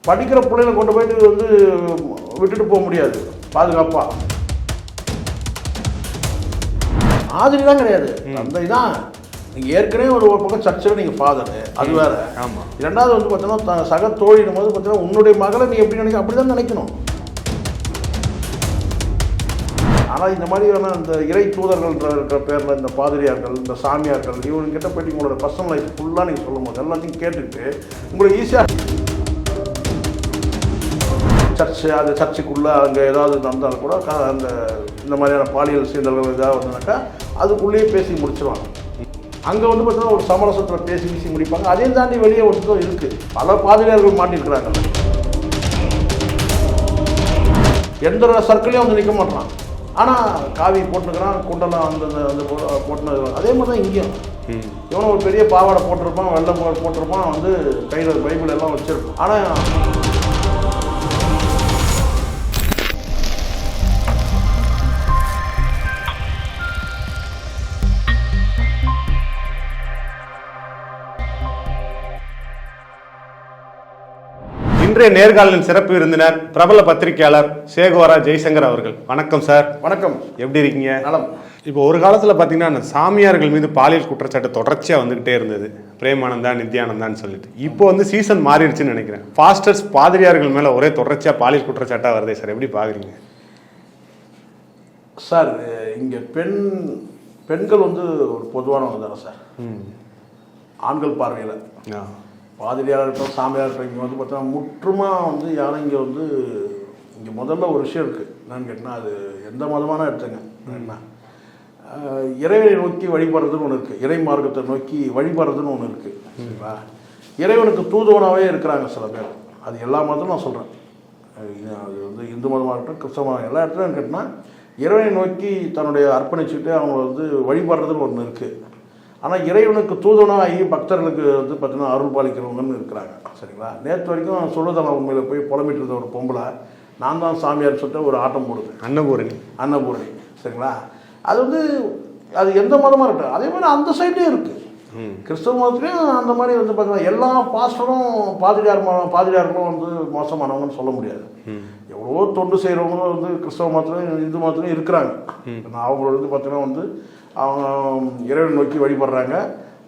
படிக்கிற பிள்ளைகளை கொண்டு போயிட்டு வந்து விட்டுட்டு போக முடியாது பாதுகாப்பாக. மாதிரிலாம் கிடையாது, அந்த இதான். நீங்கள் ஏற்கனவே ஒரு பக்கம் சர்ச்சில் நீங்கள் ஃபாதரு, அது வேறு. ஆமாம். இரண்டாவது வந்து பார்த்தீங்கன்னா சக தோழிடும் போது பார்த்தீங்கன்னா உன்னுடைய மகளை நீ எப்படி நினைக்க அப்படி தான் நினைக்கணும். ஆனால் இந்த மாதிரியான இந்த இறை தூதர்கள்ன்ற இருக்கிற பேரில் இந்த பாதிரியார்கள், இந்த சாமியார்கள், இவங்ககிட்ட போய்ட்டு உங்களோட பர்சனல் லைஃப் ஃபுல்லாக நீங்கள் சொல்லும் போது எல்லாத்தையும் கேட்டுக்கிட்டு உங்களுக்கு ஈஸியாக சர்ச்சு, அது சர்ச்சுக்குள்ளே அங்கே ஏதாவது நடந்தாலும் கூட அந்த இந்த மாதிரியான பாலியல் சீண்டல்கள் ஏதாவது வந்ததுனாக்கா அதுக்குள்ளேயே பேசி முடிச்சிருவாங்க. அங்கே வந்து பார்த்தீங்கன்னா ஒரு சமரசத்தில் பேசி முடிப்பாங்க. அதையும் தாண்டி வெளியே ஒருத்தரும் இருக்குது, பல பாதிரியார்கள் மாட்டிருக்கிறாங்க. எந்த சர்க்கிளையும் வந்து நிற்க மாட்டான், ஆனால் காவி போட்டுக்கிறான், குண்டெல்லாம் அந்த போட்டுனது. அதே மாதிரி தான் இங்கேயும் இவனும் ஒரு பெரிய பாவாடை போட்டிருப்பான், வெள்ளை போட்டிருப்பான், வந்து கையில் பைபிள் எல்லாம் வச்சுருப்பான். ஆனால் இன்றைய நேர்காணலின் சிறப்பு விருந்தினர் பிரபல பத்திரிகையாளர் சேகோரா ஜெய்சங்கர் அவர்கள். வணக்கம் சார். வணக்கம். எப்படி இருக்கீங்க? நலம். இப்போ ஒரு காலத்தில் பார்த்தீங்கன்னா சாமியார்கள் மீது பாலியல் குற்றச்சாட்டு தொடர்ச்சியாக வந்துகிட்டே இருந்தது, பிரேமானந்தா, நித்யானந்தான்னு சொல்லிட்டு. இப்போ வந்து சீசன் மாறிடுச்சுன்னு நினைக்கிறேன். பாஸ்டர்ஸ் பாதிரியார்கள் மேலே ஒரே தொடர்ச்சியாக பாலியல் குற்றச்சாட்டாக வருதே சார், எப்படி பார்க்குறீங்க சார்? இங்கே பெண்கள் வந்து ஒரு பொதுவானவங்க தானே சார். ஆண்கள் பார்வையில் பாதிரியாக இருக்கட்டும், சாமியாக இருக்கட்டும், இங்கே வந்து பார்த்தோன்னா முற்றுமாக வந்து யாரும் இங்கே முதல்ல ஒரு விஷயம் இருக்குது. என்னன்னு கேட்டால் அது எந்த மதமான எடுத்துங்க, என்ன இறைவனை நோக்கி வழிபடுறதுன்னு ஒன்று இருக்குது, இறை மார்க்கத்தை நோக்கி வழிபடுறதுன்னு ஒன்று இருக்குது, சரிங்களா? இறைவனுக்கு தூதுவனாகவே இருக்கிறாங்க சில பேர். அது எல்லா மதமும் நான் சொல்கிறேன், அது வந்து இந்து மதமாக இருக்கட்டும், கிறிஸ்தவ மதம், எல்லா இடத்துலையும் கேட்டால் இறைவனை நோக்கி தன்னுடைய அர்ப்பணிச்சுட்டு அவங்க வந்து வழிபடுறதுன்னு ஒன்று இருக்குது. ஆனால் இறைவனுக்கு தூதுவனாகி பக்தர்களுக்கு வந்து பார்த்தீங்கன்னா அருள் பாலிக்கிறவங்கன்னு இருக்கிறாங்க, சரிங்களா? நேற்று வரைக்கும் சொல்லுதலாம் உண்மையில் போய் புலம்பிட்டு இருந்த ஒரு பொம்பளை, நான் தான் சாமியார் சொல்லிட்டு ஒரு ஆட்டம் போடுது, அன்னபூரணி, சரிங்களா? அது வந்து அது எந்த மதமாக இருக்கட்டும், அதே மாதிரி அந்த சைட்லேயும் இருக்குது. கிறிஸ்தவ மதத்துலேயும் அந்த மாதிரி வந்து பார்த்தீங்கன்னா எல்லா பாஸ்டரும் பாதிரியார்களும் வந்து மோசமானவங்கன்னு சொல்ல முடியாது. எவ்வளோ தொண்டு செய்கிறவங்களும் வந்து கிறிஸ்தவ மதத்துலையும் இந்து மதத்துலையும் இருக்கிறாங்க. அவங்களோட வந்து பார்த்தீங்கன்னா வந்து அவங்க இறைவன் நோக்கி வழிபடுறாங்க,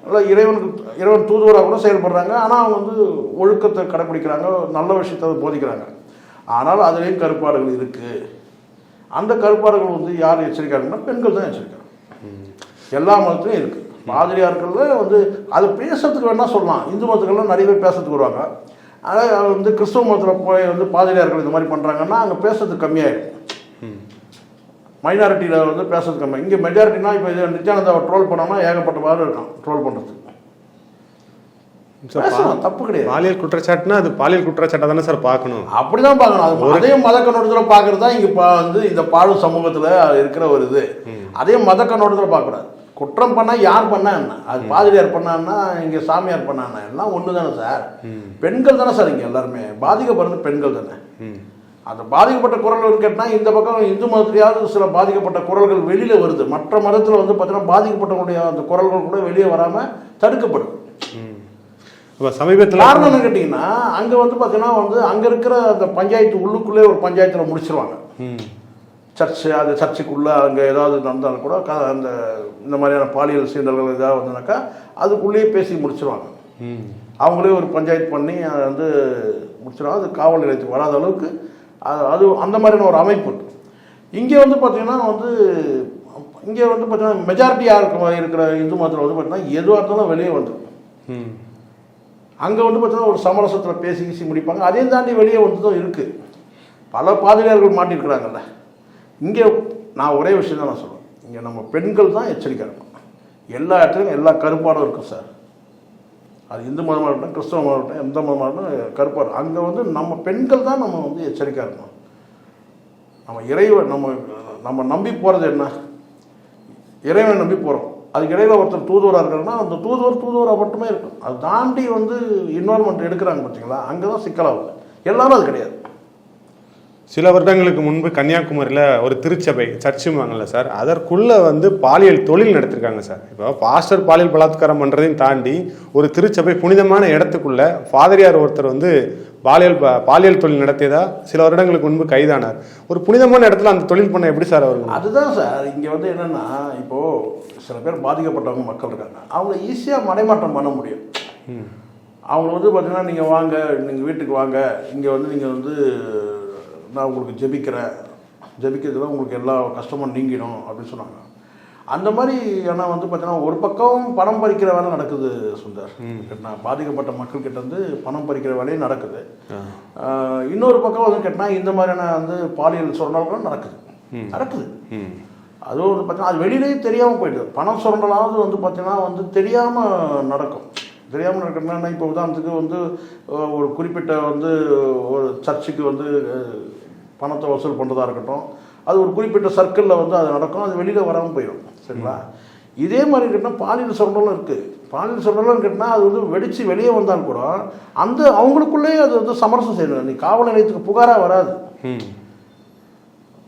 இல்லை இறைவன் தூதுவராக கூட செயல்படுறாங்க. ஆனால் அவங்க வந்து ஒழுக்கத்தை கடைப்பிடிக்கிறாங்க, நல்ல விஷயத்தை போதிக்கிறாங்க. ஆனால் அதுலேயும் கருப்பாடுகள் இருக்குது. அந்த கருப்பாடுகள் வந்து யார் எச்சரிக்கிறாங்கன்னா பெண்கள் தான் எச்சரிக்கிறாங்க. எல்லா மதத்துலையும் இருக்குது. பாதிரியார்கள் வந்து அது பேசுறதுக்கு வேணால் சொல்லலாம், இந்து மதத்துக்கெல்லாம் நிறைய பேர் பேசுறதுக்கு வருவாங்க. ஆனால் வந்து கிறிஸ்தவ மதத்தில் போய் வந்து பாதிரியார்கள் இந்த மாதிரி பண்ணுறாங்கன்னா அங்கே பேசுறதுக்கு கம்மியாயிடும். மைனாரிட்டியில் வந்து பேசுறது கம்மி. இங்கே மெஜாரிட்டினா இப்போ இது நித்யானந்தாவை ட்ரோல் பண்ணோம்னா ஏகப்பட்ட மாதிரி இருக்கான் ட்ரோல் பண்ணுறதுக்கு. தப்பு கிடையாது. பாலியல் குற்றச்சாட்டுனா அது பாலியல் குற்றச்சாட்டை தானே சார் பார்க்கணும், அப்படி தான் பார்க்கணும். அது அதே மத கண்ணோட்டத்தில் பார்க்குறது தான் இங்கே வந்து இந்த பாழும் சமூகத்தில் இருக்கிற ஒரு இது. அதே மத கண்ணோட்டத்தில் பார்க்கக்கூடாது. குற்றம் பண்ணால் யார் பண்ணா என்ன, அது பாதிரியார் பண்ணான்னா இங்கே சாமியார் பண்ணான்னா எல்லாம் ஒன்று தானே சார். பெண்கள் தானே சார் இங்கே எல்லாருமே பாதிக்கப்படுறது, பெண்கள் தானே. அந்த பாதிக்கப்பட்ட குரல்கள் கேட்டால் இந்த பக்கம் இந்து மதத்திலேயாவது சில பாதிக்கப்பட்ட குரல்கள் வெளியில் வருது. மற்ற மதத்தில் வந்து பார்த்தீங்கன்னா பாதிக்கப்பட்டவங்களுடைய அந்த குரல்கள் கூட வெளியே வராமல் தடுக்கப்படுது. சமீபத்தில் காரணம் என்ன கேட்டிங்கன்னா அங்கே வந்து பார்த்தீங்கன்னா வந்து அங்கே இருக்கிற அந்த பஞ்சாயத்து உள்ளுக்குள்ளே ஒரு பஞ்சாயத்தில் முடிச்சிருவாங்க. சர்ச்சு, அது சர்ச்சுக்குள்ளே அங்கே ஏதாவது நடந்தாலும் கூட அந்த இந்த மாதிரியான பாலியல் சீண்டல்கள் ஏதாவது வந்ததுனாக்கா அதுக்குள்ளேயே பேசி முடிச்சிருவாங்க. அவங்களே ஒரு பஞ்சாயத்து பண்ணி அதை வந்து முடிச்சிருவாங்க. அது காவல் நிலையத்துக்கு வராத அளவுக்கு அது அந்த மாதிரியான ஒரு அமைப்பு. இங்கே வந்து பார்த்தீங்கன்னா மெஜாரிட்டியாக இருக்கிற இந்து மதத்தில் வந்து பார்த்தீங்கன்னா எதுவாக இருந்தாலும் வெளியே வந்துடும். அங்கே வந்து பார்த்தீங்கன்னா ஒரு சமரசத்தில் பேசி முடிப்பாங்க. அதையும் தாண்டி வெளியே வந்து தான் இருக்குது. பல பாதிரியார்கள் மாட்டிருக்கிறாங்கல்ல. இங்கே நான் ஒரே விஷயம் தான் நான் சொல்லுவேன், இங்கே நம்ம பெண்கள் தான் எச்சரிக்கையாக இருக்கணும். எல்லா இடத்துலையும் எல்லா கருப்பாடும் இருக்கும் சார். அது இந்து மதமாக இருக்கட்டும், கிறிஸ்தவ மதமாக இருக்கட்டும், எந்த மதமாக இருக்கட்டும் கருப்பாடு. அங்கே வந்து நம்ம பெண்கள் தான் நம்ம வந்து எச்சரிக்கையாக இருக்கணும். நம்ம இறைவன் நம்ம நம்பி போகிறது என்ன, இறைவனை நம்பி போகிறோம். அதுக்கு இடையில ஒருத்தர் தூதுவராக இருக்கிறன்னா அந்த தூதுவராக மட்டுமே இருக்கும். அது தாண்டி வந்து இன்வால்மெண்ட் எடுக்கிறாங்க பார்த்தீங்களா, அங்கே தான் சிக்கலாகும். எல்லாரும் அது கிடையாது. சில வருடங்களுக்கு முன்பு கன்னியாகுமரியில் ஒரு திருச்சபை சர்ச்சுமாங்கல்ல சார், அதற்குள்ளே வந்து பாலியல் தொழில் நடத்திருக்காங்க சார். இப்போ பாஸ்டர் பாலியல் பலாத்காரம் பண்ணுறதையும் தாண்டி ஒரு திருச்சபை புனிதமான இடத்துக்குள்ள ஃபாதரியார் ஒருத்தர் வந்து பாலியல் தொழில் நடத்தியதா சில வருடங்களுக்கு முன்பு கைதானார். ஒரு புனிதமான இடத்துல அந்த தொழில் பண்ண எப்படி சார் அவர்? அதுதான் சார் இங்கே வந்து என்னென்னா, இப்போது சில பேர் பாதிக்கப்பட்டவங்க மக்கள் இருக்காங்க, அவங்க ஈஸியாக மடைமாற்றம் பண்ண முடியும். அவங்க வந்து பார்த்தீங்கன்னா நீங்கள் வாங்க, நீங்கள் வீட்டுக்கு வாங்க, இங்கே வந்து நீங்கள் வந்து நான் உங்களுக்கு ஜெபிக்கிறதுல உங்களுக்கு எல்லா கஷ்டமும் நீங்கிடும் அப்படின்னு சொன்னாங்க. அந்த மாதிரி ஆனால் வந்து பார்த்தீங்கன்னா ஒரு பக்கம் பணம் பறிக்கிற வேலை நடக்குது சுந்தர். நான் பாதிக்கப்பட்ட மக்கள் கிட்ட வந்து பணம் பறிக்கிற வேலையும் நடக்குது. இன்னொரு பக்கம் வந்து கேட்டால் இந்த மாதிரியான வந்து பாலியல் சுரண்டல்களும் நடக்குது. அதுவும் வந்து பார்த்தீங்கன்னா அது வெளியிலேயே தெரியாமல் போயிடுது. பணம் சுரண்டலாவது வந்து பார்த்தீங்கன்னா வந்து தெரியாமல் நடக்கணும்னா, இப்போ உதாரணத்துக்கு வந்து ஒரு குறிப்பிட்ட வந்து ஒரு சர்ச்சுக்கு வந்து பணத்தை வசூல் பண்ணுறதா இருக்கட்டும், அது ஒரு குறிப்பிட்ட சர்க்கிளில் வந்து அது நடக்கும், அது வெளியில் வராமல் போயிடும். சரிங்களா? இதே மாதிரி கேட்டால் பாலியல் சுரண்டலும் இருக்குது. பாலியல் சுரண்டலும் கேட்டால் அது வந்து வெடித்து வெளியே வந்தால் கூட அந்த அவங்களுக்குள்ளேயே அது வந்து சமரசம் செய்யணும். நீ காவல் நிலையத்துக்கு புகாராக வராது.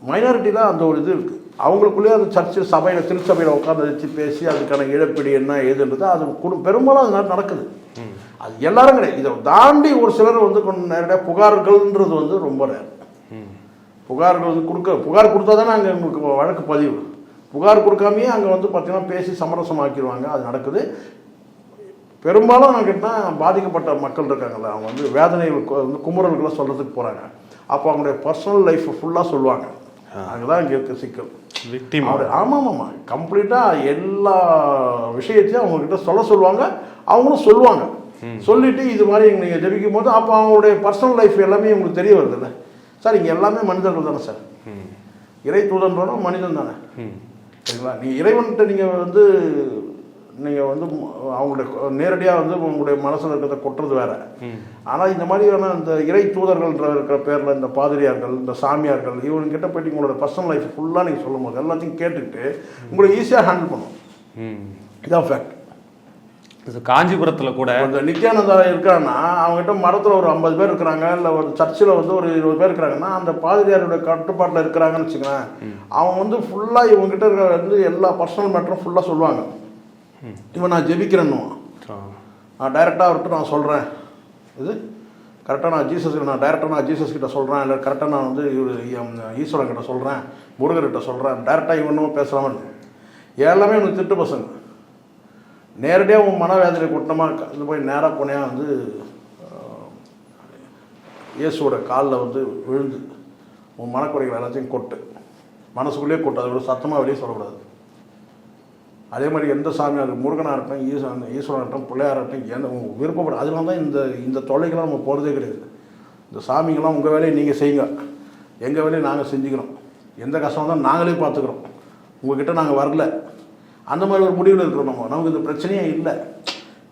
மைனாரிட்டியில் அந்த ஒரு இது இருக்குது. அவங்களுக்குள்ளேயே அந்த சர்ச்சு சபையில் திருச்சபையில் உட்காந்து வச்சு பேசி அதுக்கான இழப்பீடு என்ன ஏதுன்றது அது பெரும்பாலும் அது நடக்குது. அது எல்லாரும் கிடையாது. இதை தாண்டி ஒரு சிலர் வந்து கொஞ்சம் நேரடியாக புகார்கள்ன்றது வந்து ரொம்ப நேரம். புகார்கள் வந்து புகார் கொடுத்தா தானே அங்கே உங்களுக்கு வழக்கு பதிவு. புகார் கொடுக்காமையே அங்கே வந்து பார்த்தீங்கன்னா பேசி சமரசமாக்கிடுவாங்க. அது நடக்குது. பெரும்பாலும் நான் கேட்டால் பாதிக்கப்பட்ட மக்கள் இருக்காங்கல்ல, அவங்க வந்து வேதனைகள் வந்து குமுறல்களை சொல்கிறதுக்கு போகிறாங்க. அப்போ அவங்களுடைய பர்சனல் லைஃப்பை ஃபுல்லாக சொல்லுவாங்க. அங்கதான் இங்கே இருக்க சிக்கல். ஆமாம் கம்ப்ளீட்டாக எல்லா விஷயத்தையும் அவங்கக்கிட்ட சொல்லுவாங்க. அவங்களும் சொல்லுவாங்க. சொல்லிட்டு இது மாதிரி நீங்கள் ஜெபிக்கும் போது அப்போ அவங்களுடைய பர்சனல் லைஃப் எல்லாமே உங்களுக்கு தெரிய வருது இல்லை சார். இங்கே எல்லாமே மனிதர்கள் தானே சார். இறை தூதன்றோன்னா மனிதன் தானே. சரிங்களா? நீங்கள் இறைவன்கிட்ட நீங்கள் வந்து அவங்களுடைய நேரடியாக வந்து உங்களுடைய மனசில் இருக்கிறத கொட்டுறது வேற. ஆனால் இந்த மாதிரியான இந்த இறை தூதர்கள்ன்ற இருக்கிற பேரில் இந்த பாதிரியார்கள், இந்த சாமியார்கள், இவங்ககிட்ட போய்ட்டு உங்களோட பர்சனல் லைஃப் ஃபுல்லாக நீங்கள் சொல்லும் போது எல்லாத்தையும் கேட்டுக்கிட்டு உங்களை ஈஸியாக ஹேண்டில் பண்ணும். இதான் ஃபேக்ட். காஞ்சிபுரத்தில் கூட இந்த நித்யானந்தா இருக்காங்கன்னா அவங்ககிட்ட மரத்தில் ஒரு 50 பேர் இருக்கிறாங்க, இல்லை ஒரு சர்ச்சில் வந்து ஒரு 20 பேர் இருக்கிறாங்கன்னா அந்த பாதிரியாருடைய கட்டுப்பாட்டில் இருக்கிறாங்கன்னு வச்சுக்கோங்களேன். அவங்க வந்து ஃபுல்லாக இவங்ககிட்ட இருக்கிற வந்து எல்லா பர்சனல் மேட்டரும் ஃபுல்லாக சொல்லுவாங்க. இவன் நான் ஜெபிக்கிறேன்னு நான் டைரெக்டாக அவர்கிட்ட நான் சொல்கிறேன், இது கரெக்டாக நான் டைரெக்டாக ஜீசஸ் கிட்ட சொல்கிறேன், இல்லை கரெக்டாக நான் வந்து ஈஸ்வரன் கிட்ட சொல்கிறேன், முருகர்கிட்ட சொல்கிறேன், டைரெக்டாக இவனும் பேசுகிறாமன் எல்லாமே எனக்கு திட்டு பசங்க. நேரடியாக உன் மனவேதனை கூட்டமாக இது போய் நேராக போனேன் வந்து இயேசுவோட காலில் வந்து விழுந்து உன் மனக்குறைகள் எல்லாத்தையும் கொட்டு, மனசுக்குள்ளேயே கொட்டு, அதை விட சத்தமாக வெளியே சொல்லக்கூடாது. அதே மாதிரி எந்த சாமியாக முருகனாக இருக்கட்டும், ஈஸ்வரன் இருக்கட்டும், பிள்ளையார் இருக்கட்டும், எந்த விருப்பப்படும். அதனால தான் இந்த தொல்லைக்கெல்லாம் நம்ம போகிறதே கிடையாது. இந்த சாமிங்கெல்லாம் உங்கள் வேலையை நீங்கள் செய்யுங்க, எங்கள் வேலையை நாங்கள் செஞ்சுக்கிறோம், எந்த கஷ்டம் தான் நாங்களே பார்த்துக்குறோம், உங்கள்கிட்ட நாங்கள் வரல, அந்த மாதிரி ஒரு முடிவில் இருக்கிறோம். நமக்கு இந்த பிரச்சனையே இல்லை.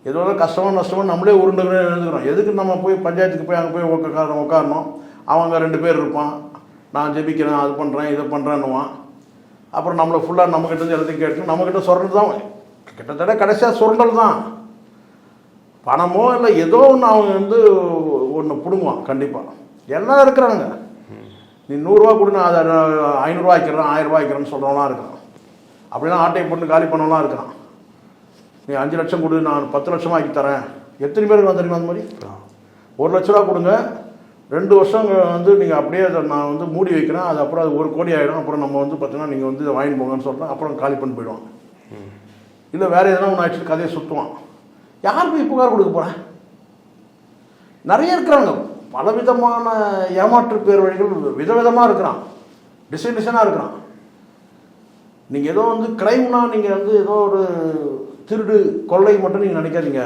ஏதோ கஷ்டமோ நஷ்டமோ நம்மளே உருண்டுக்கிறோம் எழுதுக்கிறோம். எதுக்கு நம்ம போய் பஞ்சாயத்துக்கு போய் அங்கே போய் உட்காரணும். அவங்க 2 பேர் இருப்பான், நான் ஜெபிக்கிறேன், அது பண்ணுறேன், இதை பண்ணுறேன்னுவான். அப்புறம் நம்மளை ஃபுல்லாக நம்மக்கிட்ட இருந்து எல்லாத்தையும் கேட்டு நம்மக்கிட்ட சுரண்டல் தான். கிட்டத்தட்ட கடைசியாக சுரண்டல் தான். பணமோ இல்லை ஏதோ ஒன்று அவங்க வந்து ஒன்று பிடுங்குவான். கண்டிப்பாக எல்லாம் இருக்கிறாங்க. நீ 100 ரூபா கொடு, நான் அதை 500 ரூபா ஆக்கிறேன், 1000 ரூபா ஆக்கிறேன்னு சொல்கிறவங்களாம் இருக்கிறான். அப்படின்னா ஆட்டையை போட்டு காலி பண்ணவங்களாம் இருக்கிறான். நீ 5 லட்சம் கொடு, நான் 10 லட்சமாக ஆக்கி தரேன். எத்தனை பேருக்கு வந்துருங்க அந்த மாதிரி? 1 லட்ச ரூபா கொடுங்க, 2 வருஷம் வந்து நீங்கள் அப்படியே அதை நான் வந்து மூடி வைக்கிறேன், அது அப்புறம் அது 1 கோடி ஆகிடும். அப்புறம் நம்ம வந்து பார்த்தீங்கன்னா நீங்கள் வந்து இதை வாங்கிட்டு போங்கன்னு சொல்கிறேன். அப்புறம் காலி பண்ணி போயிடுவான். இல்லை வேறு எதனா ஒன்று ஆக்சுவலி கதையை சுற்றுவான். யார் போய் புகார் கொடுக்க போகிறேன்? நிறைய இருக்கிறாங்க. பலவிதமான ஏமாற்று பேர் வழிகள் விதவிதமாக இருக்கிறான், டிசைனாக இருக்கிறான். நீங்கள் ஏதோ வந்து கிரைம்னா நீங்கள் வந்து ஏதோ ஒரு திருடு கொள்ளை மட்டும் நீங்கள் நினைக்காதீங்க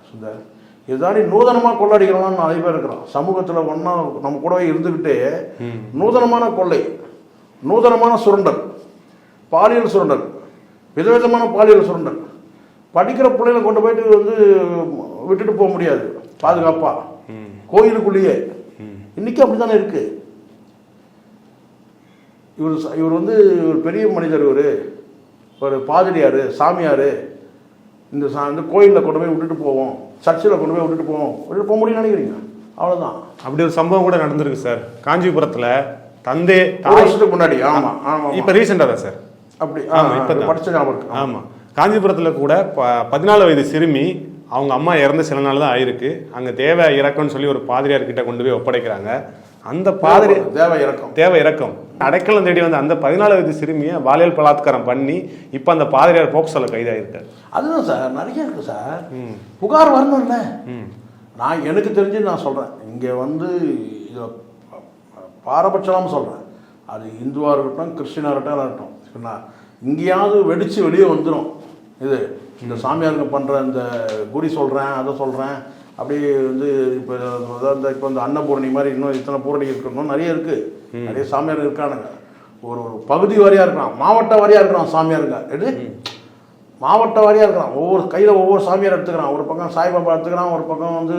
சுந்தர். இதுதாண்டி நூதனமாக கொள்ளடிக்கிறோம்னு நிறைய பேர் இருக்கிறோம். சமூகத்தில் ஒன்றா நம்ம கூடவே இருந்துக்கிட்டு நூதனமான கொள்ளை, நூதனமான சுரண்டல், பாலியல் சுரண்டல், விதவிதமான பாலியல் சுரண்டல். படிக்கிற பிள்ளைகளை கொண்டு போயிட்டு வந்து விட்டுட்டு போக முடியாது பாதுகாப்பாக, கோயிலுக்குள்ளேயே. இன்றைக்கி அப்படி தானே இருக்குது. இவர் வந்து ஒரு பெரிய மனிதர், ஒரு பாதிரியார், சாமியார். இந்த கோயிலில் கொண்டு போய் விட்டுட்டு போவோம், சர்ச்சில் கொண்டு போய் விட்டுட்டு போவோம். விட்டுட்டு போக முடியும்னு நினைக்கிறீங்க? அவ்வளோதான். அப்படி ஒரு சம்பவம் கூட நடந்திருக்கு சார் காஞ்சிபுரத்தில். தந்தை ஒரு வருஷத்துக்கு முன்னாடி. ஆமாம் ஆமாம். இப்போ ரீசெண்டாக தான் சார். அப்படி இப்போ படித்த ஞாபகம் இருக்கு. ஆமாம், காஞ்சிபுரத்தில் கூட 14 வயது சிறுமி அவங்க அம்மா இறந்து சில நாள் தான் ஆயிருக்கு. அங்கே தேவ இறக்கம்னு சொல்லி ஒரு பாதிரியார்கிட்ட கொண்டு போய் ஒப்படைக்கிறாங்க. அந்த பாதிரி தேவ இறக்கம் அடைக்கலம் தேடி வந்து அந்த 14 வயது சிறுமியை பாலியல் பலாத்காரம் பண்ணி இப்போ அந்த பாதிரியார் போக்சோல கைதாகிருக்காரு. அதுதான் சார், நிறைய இருக்கு சார். புகார் வரணும்ல. நான் எனக்கு தெரிஞ்சு நான் சொல்கிறேன், இங்கே வந்து பாரபட்சமாக சொல்கிறேன், அது இந்துவாக இருக்கட்டும் கிறிஸ்டினாக இருக்கட்டும் நான் இங்கேயாவது வெடித்து வெளியே வந்துடும். இது இந்த சாமியாருங்க பண்ணுற இந்த குறி சொல்கிறேன் அதை சொல்கிறேன் அப்படி வந்து இப்போ இப்போ இந்த அன்னபூரணி மாதிரி இன்னும் இத்தனை பூரணி இருக்கணும் நிறைய இருக்குது. நிறைய சாமியார் இருக்கானுங்க. ஒரு பகுதி வாரியாக இருக்கிறான், மாவட்ட வாரியாக இருக்கிறான் சாமியாருங்க. எது மாவட்ட வாரியாக இருக்கிறான். ஒவ்வொரு கையில் ஒவ்வொரு சாமியார் எடுத்துக்கிறான். ஒரு பக்கம் சாய்பாபா எடுத்துக்கிறான், ஒரு பக்கம் வந்து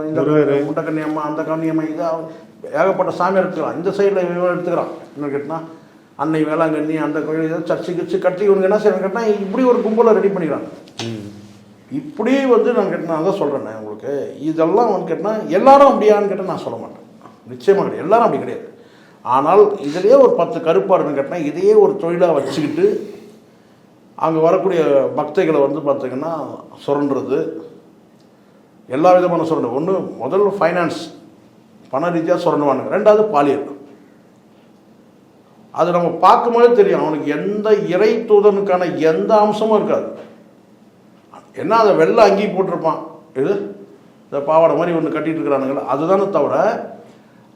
இந்த முண்டக்கண்ணியம்மா அந்த கண்ணியம்மா இதாக ஏகப்பட்ட சாமியார் எடுத்துக்கிறான். இந்த சைடில் இவன் எடுத்துக்கிறான். என்ன கேட்டால் அன்னை வேளாங்கண்ணி அந்த கோயில் ஏதோ சர்ச்சை கிச்சு கட்டி இவனுக்கு என்ன செய்யணும் கேட்டால் இப்படி ஒரு கும்பலை ரெடி பண்ணிக்கிறாங்க. இப்படி வந்து நான் கேட்டேன், நான் தான் சொல்கிறேன் உங்களுக்கு. இதெல்லாம் வந்து கேட்டால் எல்லாரும் அப்படியான்னு கேட்டால் நான் சொல்ல மாட்டேன், நிச்சயமாக கிடையாது. எல்லாரும் அப்படி கிடையாது. ஆனால் இதிலேயே ஒரு 10 கருப்பாடுன்னு கேட்டால் இதையே ஒரு தொழிலாக வச்சுக்கிட்டு அங்கே வரக்கூடிய பக்தைகளை வந்து பார்த்திங்கன்னா சுரண்டுறது, எல்லா விதமான சுரண்டு. ஒன்று முதல்ல ஃபைனான்ஸ் பண ரீதியாக சுரண்டுவானுங்க. ரெண்டாவது பாலியல். அது நம்ம பார்க்கும்போதே தெரியும் அவனுக்கு எந்த இறை தூதனுக்கான எந்த அம்சமும் இருக்காது. என்ன அதை வெள்ளை அங்கி போட்டிருப்பான், இது இந்த பாவாடை மாதிரி ஒன்று கட்டிகிட்டு இருக்கிறானுங்களா, அதுதானே தவிர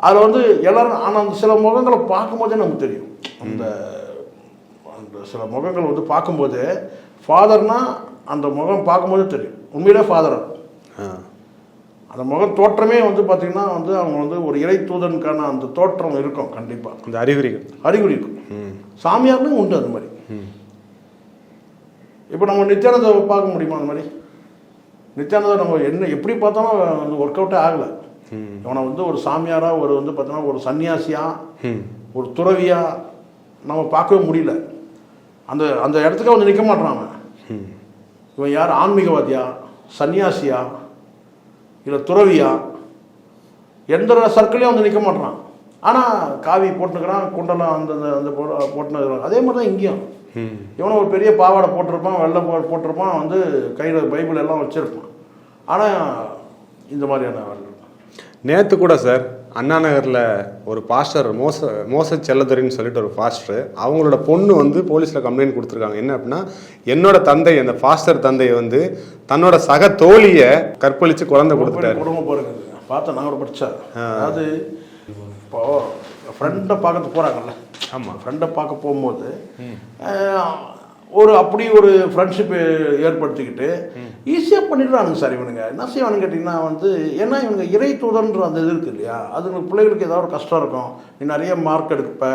அதில் வந்து எல்லோரும். ஆனால் அந்த சில முகங்களை பார்க்கும்போதே நமக்கு தெரியும். அந்த சில முகங்கள் வந்து பார்க்கும்போது ஃபாதர்னா அந்த முகம் பார்க்கும்போதே தெரியும் உண்மையிலே ஃபாதர். அந்த முகம் தோற்றமே வந்து பார்த்திங்கன்னா வந்து அவங்க வந்து ஒரு இறை தூதனுக்கான அந்த தோற்றம் இருக்கும். கண்டிப்பாக அந்த அறிகுறி இருக்கும். சாமியார்னு உண்டு அது மாதிரி. இப்போ நம்ம நித்யானந்த பார்க்க முடியுமா? அந்த மாதிரி நித்யானந்தா நம்ம என்ன எப்படி பார்த்தாலும் வந்து ஒர்க் அவுட்டே ஆகலை. இவனை வந்து ஒரு சாமியாராக ஒரு வந்து பார்த்தோன்னா ஒரு சன்னியாசியாக ஒரு துறவியாக நம்ம பார்க்கவே முடியல. அந்த அந்த இடத்துக்கு வந்து நிற்க மாட்டான் அவன். இவன் யார், ஆன்மீகவாதியா சன்னியாசியா இல்லை துறவியா, எந்த சர்க்கிளையும் வந்து நிற்க மாட்டான். ஆனால் காவி போட்டுக்கிறான், குண்டலம் அந்த அந்த போட்டுன்னு. அதே மாதிரி தான் இங்கேயும் இவனை ஒரு பெரிய பாவாடை போட்டிருப்பான், வெள்ளை போட்டிருப்பான், வந்து கையில் பைபிள் எல்லாம் வச்சுருப்பான். ஆனால் இந்த மாதிரியான நேற்று கூட சார் அண்ணா நகரில் ஒரு பாஸ்டர் மோச செல்லதுரைன்னு சொல்லிட்டு ஒரு பாஸ்டர், அவங்களோட பொண்ணு வந்து போலீஸில் கம்ப்ளைண்ட் கொடுத்துருக்காங்க. என்ன அப்படின்னா, என்னோட தந்தை அந்த பாஸ்டர் தந்தையை வந்து தன்னோட சக தோழியை கற்பழித்து குழந்தை கொடுத்துட்டாரு. குடும்பம் பாருங்க, பார்த்தேன் நான் ஒரு படித்தேன். அதாவது இப்போ ஃப்ரெண்டை பார்க்க போகிறாங்கல்ல. ஆமாம், ஃப்ரெண்டை பார்க்க போகும்போது ஒரு அப்படி ஒரு ஃப்ரெண்ட்ஷிப் ஏற்படுத்திக்கிட்டு ஈஸியாக பண்ணிடுறானுங்க சார். இவனுங்க என்ன செய்வானுன்னு கேட்டிங்கன்னா வந்து, ஏன்னா இவங்க இறை தூதன்ற அந்த இது இருக்குது இல்லையா, அதுங்களுக்கு பிள்ளைகளுக்கு ஏதாவது ஒரு கஷ்டம் இருக்கும். நீ நிறைய மார்க் எடுப்ப,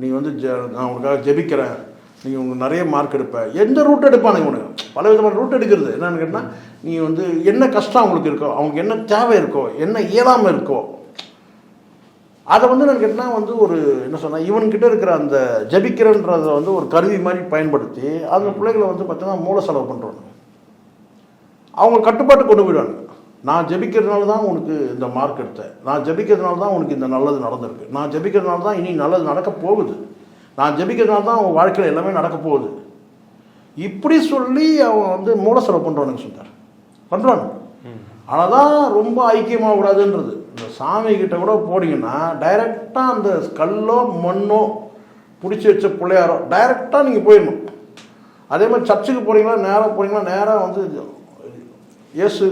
நீ வந்து நான் உனக்காக ஜெபிக்கிறேன், நீ உங்களுக்கு நிறைய மார்க் எடுப்ப, எந்த ரூட் எடுப்பானுங்க இவனுங்க. பல விதமான ரூட் எடுக்கிறது. என்னன்னு கேட்டால், நீ வந்து என்ன கஷ்டம் அவங்களுக்கு இருக்கோ, அவங்களுக்கு என்ன தேவை இருக்கோ, என்ன இயலாமல் இருக்கோ, அதை வந்து நான் கேட்டால் வந்து ஒரு என்ன சொன்னால் இவன்கிட்ட இருக்கிற அந்த ஜபிக்கிறன்றதை வந்து ஒரு கருவி மாதிரி பயன்படுத்தி அந்த பிள்ளைகளை வந்து பார்த்தீங்கன்னா மூல செலவு பண்ணுறாங்க. அவங்க கட்டுப்பாட்டு கொண்டு போயிடுவாங்க. நான் ஜபிக்கிறதுனால தான் உனக்கு இந்த மார்க் எடுத்தேன், நான் ஜபிக்கிறதுனால தான் உனக்கு இந்த நல்லது நடந்திருக்கு, நான் ஜபிக்கிறதுனால தான் இனி நல்லது நடக்க போகுது, நான் ஜபிக்கிறதுனால தான் அவன் வாழ்க்கையில் எல்லாமே நடக்க போகுது, இப்படி சொல்லி அவன் வந்து மூல செலவு பண்ணுறானுங்க சொன்னார் பண்ணுறாங்க. ஆனால் தான் ரொம்ப ஐக்கியமாக கூடாதுன்றது. இந்த சாமி கிட்ட கூட போனீங்கன்னா டைரெக்டாக அந்த கல்லோ மண்ணோ பிடிச்சி வச்ச பிள்ளையாரோ டைரெக்டாக நீங்கள் போயிடணும். அதே மாதிரி சர்ச்சுக்கு போகிறீங்களா, நேராக நேராக வந்து இயேசு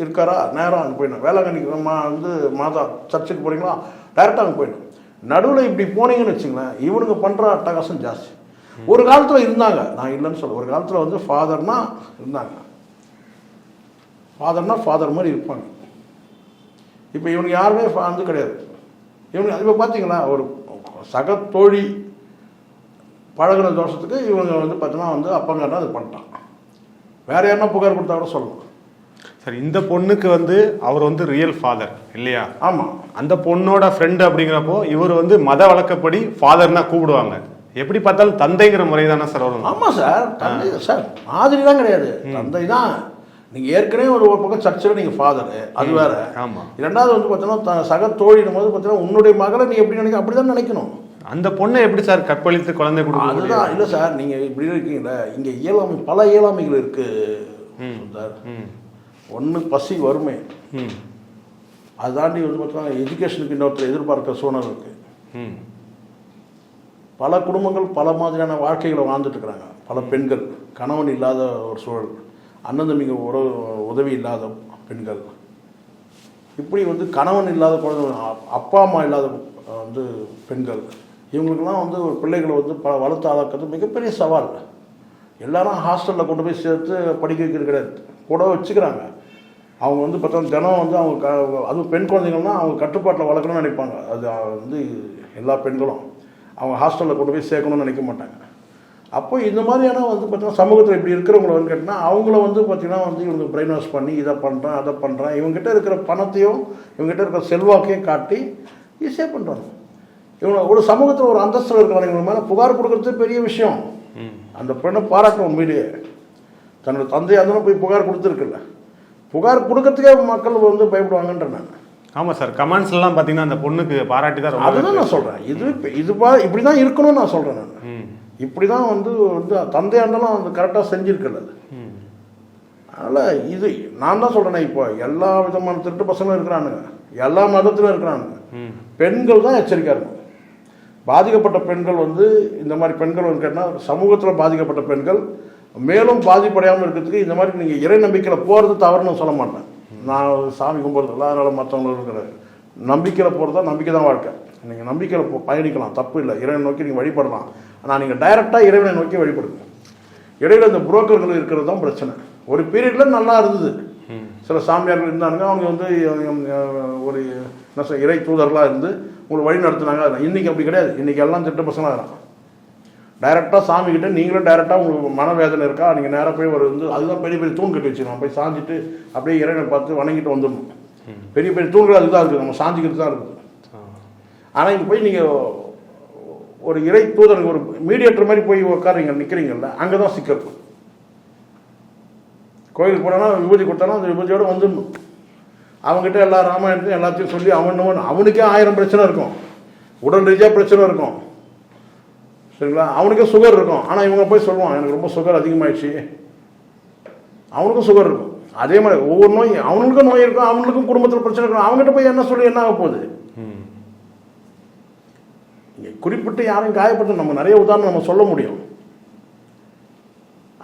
இருக்காரா, நேராக அங்கே போயிடணும். வேளாங்கண்ணிக்கு வந்து மாதா சர்ச்சுக்கு போகிறீங்களா, டைரெக்டாக அங்கே போயிடணும். நடுவில் இப்படி போனீங்கன்னு வச்சுங்களேன், இவனுங்க பண்ணுற அட்டகாசம் ஜாஸ்தி. ஒரு காலத்தில் இருந்தாங்க, நான் இல்லைன்னு சொல்ல, ஒரு காலத்தில் வந்து ஃபாதர்னா இருந்தாங்க, ஃபாதர் மாதிரி இருப்பாங்க. இப்போ இவனுக்கு யாருமே வந்து கிடையாது. இவனுக்கு இப்போ பார்த்தீங்களா, ஒரு சக தோழி பழகின தோஷத்துக்கு இவங்க வந்து பார்த்தீங்கன்னா வந்து அப்பங்காட்டா அது பண்ணிட்டான். வேறு யாருன்னா புகார் கொடுத்தா கூட சொல்லலாம். சார், இந்த பொண்ணுக்கு வந்து அவர் வந்து ரியல் ஃபாதர் இல்லையா? ஆமாம். அந்த பொண்ணோட ஃப்ரெண்டு அப்படிங்கிறப்போ இவர் வந்து மத வழக்கப்படி ஃபாதர்னா கூப்பிடுவாங்க. எப்படி பார்த்தாலும் தந்தைங்கிற முறை தானே சார் வரும்? ஆமாம் சார், தந்தை சார் மாதிரி தான் கிடையாது, தந்தை தான். நீங்கள் ஏற்கனவே ஒரு பக்கம் சர்ச்சில் நீங்கள் ஃபாதரு, அது வேற. ஆமாம். இரண்டாவது வந்து பார்த்தீங்கன்னா சக தோழிடும் போது பார்த்தீங்கன்னா உன்னுடைய மகளை நீ எப்படி நினைக்க அப்படி தான் நினைக்கணும். அந்த பொண்ணை எப்படி சார் கற்பழித்து குழந்தை கொடுக்க? அதுதான் இல்லை சார், நீங்கள் இப்படி இருக்கீங்களே, இங்கே இயலாமை பல இயலாமைகள் இருக்குது சார். ஒன்று பசி, வறுமை, அதை தாண்டி வந்து பார்த்தீங்கன்னா எஜுகேஷனுக்கு இன்னொருத்தர் எதிர்பார்க்குற சூழ்நிலை இருக்குது. பல குடும்பங்கள் பல மாதிரியான வாழ்க்கைகளை வாழ்ந்துட்டு இருக்கிறாங்க. பல பெண்கள் கணவன் இல்லாத ஒரு சூழல், அண்ணன் தம்பிங்க உதவி இல்லாத பெண்கள், இப்படி வந்து கணவன் இல்லாத குழந்தை, அப்பா அம்மா இல்லாத வந்து பெண்கள், இவங்களுக்கெல்லாம் வந்து ஒரு பிள்ளைகளை வந்து வளர்த்து ஆளாக்கிறது மிகப்பெரிய சவால். எல்லாரும் ஹாஸ்டலில் கொண்டு போய் சேர்த்து படிக்க வைக்கிறது கிடையாது, கூட வச்சுக்கிறாங்க. அவங்க வந்து பார்த்தா தினம் வந்து அவங்க அதுவும் பெண் குழந்தைங்கள்லாம் அவங்க கட்டுப்பாட்டில் வளர்க்கணும்னு நினைப்பாங்க. அது வந்து எல்லா பெண்களும் அவங்க ஹாஸ்டலில் கொண்டு போய் சேர்க்கணும்னு நினைக்க மாட்டாங்க. அப்போ இந்த மாதிரியான வந்து பார்த்தீங்கன்னா சமூகத்தில் இப்படி இருக்கிறவங்கள வந்து கேட்டிங்கன்னா அவங்கள வந்து பார்த்திங்கன்னா வந்து இவங்க பிரெயின் வாஷ் பண்ணி இதை பண்ணுறேன் அதை பண்ணுறேன், இவங்ககிட்ட இருக்கிற பணத்தையும் இவங்ககிட்ட இருக்கிற செல்வாக்கையும் காட்டி ஈஸியாக பண்ணுறாங்க. இவங்க ஒரு சமூகத்தில் ஒரு அந்தஸ்தில் இருக்கிறவங்க இவங்க மேலே புகார் கொடுக்குறது பெரிய விஷயம். அந்த பெண்ணை பாராட்டணும். உண்மையிலேயே தன்னோட தந்தையாக இருந்தாலும் போய் புகார் கொடுத்துருக்குல்ல, புகார் கொடுக்கறதுக்கே மக்கள் வந்து பயப்படுவாங்கன்ற நான். ஆமாம் சார், கமெண்ட்ஸ்லாம் பார்த்தீங்கன்னா அந்த பொண்ணுக்கு பாராட்டி தான். அதுதான் நான் சொல்கிறேன், இப்படி தான் இருக்கணும்னு நான் சொல்கிறேன். நான் இப்படி தான் வந்து தந்தையாக இருந்தாலும் அது கரெக்டாக செஞ்சுருக்கல. அதனால் இது நான் தான் சொல்கிறேனே, இப்போ எல்லா விதமான திருட்டு பசங்களும் இருக்கிறானுங்க, எல்லா மதத்திலும் இருக்கிறானுங்க. பெண்கள் தான் எச்சரிக்கையாக இருக்கணும். பாதிக்கப்பட்ட பெண்கள் வந்து இந்த மாதிரி பெண்கள் வந்து கேட்டால் சமூகத்தில் பாதிக்கப்பட்ட பெண்கள் மேலும் பாதிப்படையாமல் இருக்கிறதுக்கு இந்த மாதிரி நீங்கள் இறை நம்பிக்கையில் போகிறது தவறுன்னு சொல்ல மாட்டேன். நான் சாமி கும்பிட்றதில்ல, அதனால் மற்றவங்களுக்கு இருக்கிற நம்பிக்கையில் போகிறது தான் நம்பிக்கை தான் வாழ்க்கை. நீங்கள் நம்பிக்கையில் பயணிக்கலாம், தப்பு இல்லை, இறைவனை நோக்கி நீங்கள் வழிபடலாம். ஆனால் நீங்கள் டைரெக்டாக இறைவனை நோக்கி வழிபடுங்க. இடையில இந்த புரோக்கர்கள் இருக்கிறது தான் பிரச்சனை. ஒரு பீரியடில் நல்லா இருந்தது, சில சாமியார்கள் இருந்தாங்க, அவங்க வந்து ஒரு என்ன சொல்ல இறை தூதர்களாக இருந்து உங்களை வழி நடத்துனாங்க. இன்றைக்கி அப்படி கிடையாது. இன்றைக்கி எல்லாம் திட்ட பசங்களாக இருக்கிறான். டைரெக்டாக சாமிக்கிட்ட நீங்களும் டைரெக்டாக உங்களுக்கு மனவேதனை இருக்கா, நீங்கள் நேராக போய் ஒரு வந்து அதுதான் பெரிய பெரிய தூண் கட்டி வச்சுக்கணும், போய் சாஞ்சிட்டு அப்படியே இறைவனை பார்த்து வணங்கிட்டு வந்துடணும். பெரிய பெரிய தூண்கள் அதுதான் இருக்குது, நம்ம சாஞ்சிக்கிட்டு தான் இருக்குது. ஆனால் இங்கே போய் நீங்கள் ஒரு இறை தூதர் ஒரு மீடியேட்டர் மாதிரி போய் உட்காருங்க நிற்கிறீங்கல்ல, அங்கே தான் சிக்கல். கோயிலுக்கு போனா விபூதி கொடுத்தானா அந்த விபூதியோடு வந்துடணும். அவங்ககிட்ட எல்லா ராமாயணத்தையும் எல்லாத்தையும் சொல்லி அவனுக்கே 1000 பிரச்சனை இருக்கும், உடல் ரீதியாக பிரச்சனை இருக்கும், சரிங்களா? அவனுக்கே சுகர் இருக்கும். ஆனால் இவங்க போய் சொல்லுவான் எனக்கு ரொம்ப சுகர் அதிகமாகிடுச்சு, அவனுக்கும் சுகர் இருக்கும். அதே மாதிரி ஒவ்வொரு நோய் அவனுக்கும் நோய் இருக்கும், அவனுக்கும் குடும்பத்தில் பிரச்சனை இருக்கும். அவங்ககிட்ட போய் என்ன சொல்லி என்ன ஆக போகுது? குறிப்பிட்டு யாரும் காயப்பட்டு நம்ம நிறைய உதாரணம் நம்ம சொல்ல முடியும்.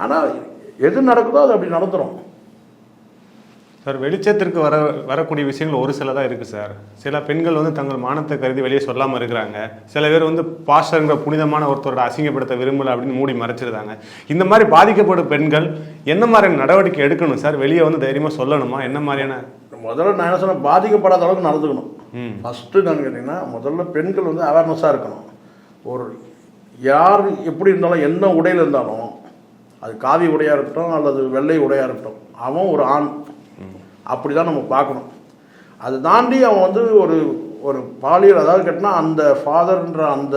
ஆனால் எது நடக்குதோ அது அப்படி நடந்துடும் சார். வெளிச்சத்திற்கு வரக்கூடிய விஷயங்கள் ஒரு சில தான் இருக்குது சார். சில பெண்கள் வந்து தங்கள் மானத்தை கருதி வெளியே சொல்லாமல் இருக்கிறாங்க. சில பேர் வந்து பாஸ்டர்ங்கிற புனிதமான ஒருத்தரோட அசிங்கப்படுத்த விரும்பலை அப்படின்னு மூடி மறைச்சிருந்தாங்க. இந்த மாதிரி பாதிக்கப்படும் பெண்கள் என்ன மாதிரியான நடவடிக்கை எடுக்கணும் சார்? வெளியே வந்து தைரியமாக சொல்லணுமா? என்ன மாதிரியான? முதல்ல நான் என்ன சொன்னேன், பாதிக்கப்படாத அளவுக்கு நடந்துக்கணும். ஃபஸ்ட்டு நான் கேட்டிங்கன்னா முதல்ல பெண்கள் வந்து அவேர்னஸாக இருக்கணும். ஒரு யார் எப்படி இருந்தாலும் என்ன உடையில் இருந்தாலும், அது காவி உடையாக இருக்கட்டும் அல்லது வெள்ளை உடையாக இருக்கட்டும், அவன் ஒரு ஆண், அப்படி தான் நம்ம பார்க்கணும். அதை தாண்டி அவன் வந்து ஒரு ஒரு பாலியல் அதாவது கேட்டினா அந்த ஃபாதர்ன்ற அந்த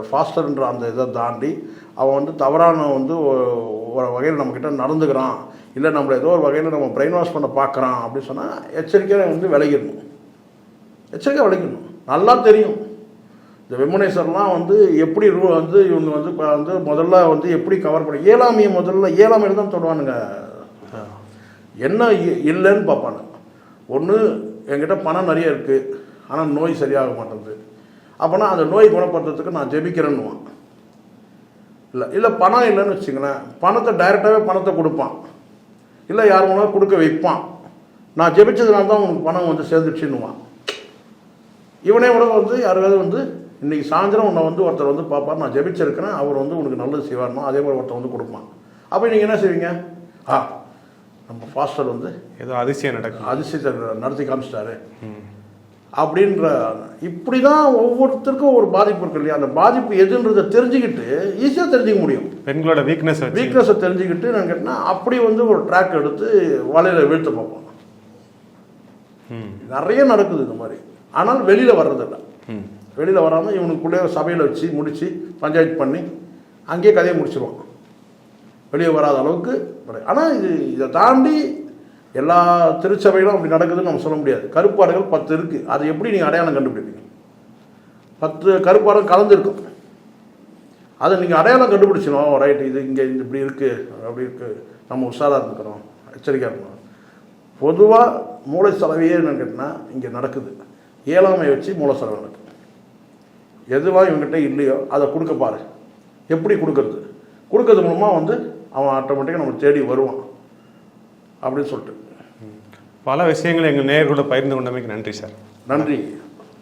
ஃபாஸ்டர்ன்ற அந்த இதை தாண்டி அவன் வந்து தவறான வந்து ஒரு வகையில் நம்மக்கிட்ட நடந்துக்கிறான், இல்லை நம்மளை ஏதோ ஒரு வகையில் நம்ம பிரெயின் வாஷ் பண்ண பார்க்குறான் அப்படின்னு சொன்னால் எச்சரிக்கையாக வந்து விலகிடணும். எச்சரிக்கையாக விலகிடணும். நல்லா தெரியும் இந்த வெமுனேஸ்வர்லாம் வந்து எப்படி வந்து இவங்க வந்து இப்போ வந்து முதல்ல வந்து எப்படி கவர் பண்ணி இயலாமையை முதல்ல இயலாமையில் தான் தொடுவானுங்க. என்ன இல்லைன்னு பார்ப்பாங்க. ஒன்று என்கிட்ட பணம் நிறைய இருக்குது ஆனால் நோய் சரியாக மாட்டேங்குது, அப்போனா அந்த நோய் குணப்படுத்துறதுக்கு நான் ஜெபிக்கிறேன்னுவான். இல்லை பணம் இல்லைன்னு வச்சுங்களேன், பணத்தை டைரெக்டாகவே பணத்தை கொடுப்பான், இல்லை யார் மூலம் கொடுக்க வைப்பான். நான் ஜெபிச்சதுனால தான் உனக்கு பணம் வந்து சேர்ந்துச்சுன்னுவான். இவனே கூட வந்து யாராவது வந்து இன்றைக்கி சாயந்தரம் உன்னை வந்து ஒருத்தர் வந்து பார்ப்பார், நான் ஜெபிச்சிருக்கிறேன், அவர் வந்து உனக்கு நல்லது செய்வார்னா அதே மாதிரி ஒருத்தர் வந்து கொடுப்பான். அப்போ நீங்கள் என்ன செய்வீங்க? நம்ம ஃபாஸ்டர் வந்து ஏதோ அதிசயத்தை நடத்தி காமிச்சிட்டாரு அப்படின்ற இப்படி தான் ஒவ்வொருத்தருக்கும் ஒரு பாதிப்பு இருக்கு இல்லையா? அந்த பாதிப்பு எதுன்றதை தெரிஞ்சுக்கிட்டு ஈஸியாக தெரிஞ்சுக்க முடியும். பெண்களோட வீக்னஸை தெரிஞ்சுக்கிட்டு நான் கேட்டேன்னா அப்படி வந்து ஒரு ட்ராக் எடுத்து வலையில் வீழ்த்த பார்ப்போம். நிறைய நடக்குது இந்த மாதிரி. ஆனால் வெளியில் வர்றதில்லை. வெளியில் வராமல் இவனுக்குள்ளே சபையில் வச்சு முடித்து பஞ்சாயத்து பண்ணி அங்கேயே கதையை முடிச்சிருவான், வெளியே வராத அளவுக்கு. ஆனால் இதை தாண்டி எல்லா திருச்சபைகளும் அப்படி நடக்குதுன்னு நம்ம சொல்ல முடியாது. கருப்பாடுகள் 10 இருக்குது. அதை எப்படி நீங்கள் அடையாளம் கண்டுபிடிப்பீங்க? 10 கருப்பாடுகள் கலந்துருக்கும். அதை நீங்கள் அடையாளம் கண்டுபிடிச்சிடும். ரைட், இது இங்கே இப்படி இருக்குது, அப்படி இருக்குது, நம்ம உஷாராக இருந்துக்கிறோம், எச்சரிக்கையாக இருக்கணும். பொதுவாக மூளை செலவையே என்னன்னு கேட்டால் இங்கே நடக்குது. ஏழாமை வச்சு மூளை செலவு நடக்குது. எதுவாக இவங்ககிட்ட இல்லையோ அதை கொடுக்க பாரு. எப்படி கொடுக்கறது? கொடுக்கறது மூலமாக வந்து அவன் ஆட்டோமேட்டிக்காக நம்ம தேடி வருவான் அப்படின்னு சொல்லிட்டு பல விஷயங்களை எங்கள் நேயர்களோட பகிர்ந்து கொண்டமைக்கு நன்றி சார். நன்றி.